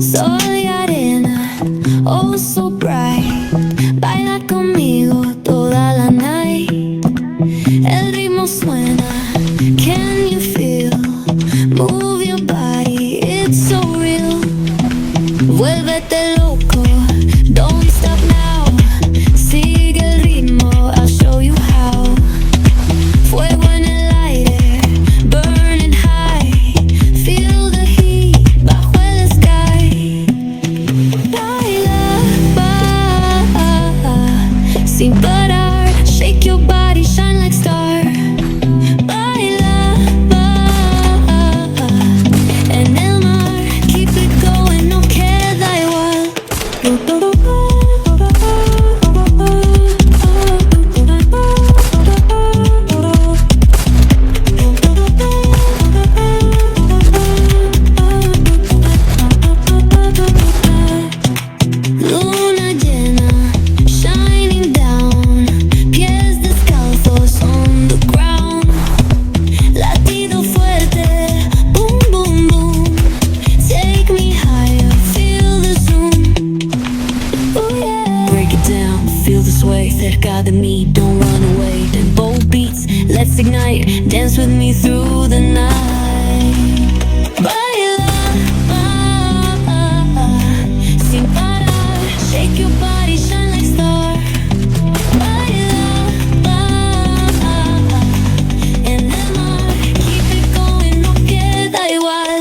Soy arena, oh so bright. Baila conmigo toda la night. El ritmo suena, can you feel? Move your body, it's so real. Vuélvete loco, don't stop now. Sigue el ritmo, I'll show you how. Fuego en el aire, burning high. Feel the heat bajo el sky. Baila, sin parar. Shake your body, shine like star. Baila, en el mar. Keep it going, no queda igual. Luna llena, shining down. Pies descalzos on the ground. Latido fuerte, boom, boom, boom. Take me higher, feel the zoom. Oh yeah. Break it down, feel the sway. Cerca de mí, don't run away. Tempo beats, let's ignite. Dance with me through the night. Baila, sin parar. Shake your body, shine like star. Baila, en el mar. Keep it going, no queda igual.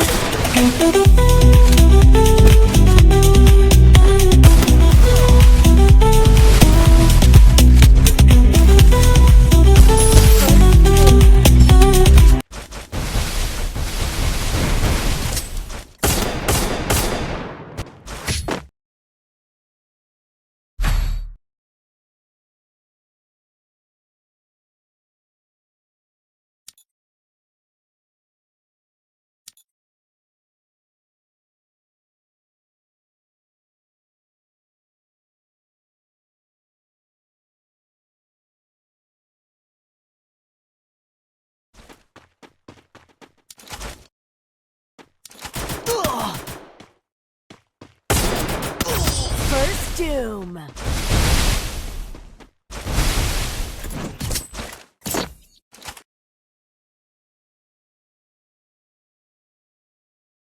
First Doom.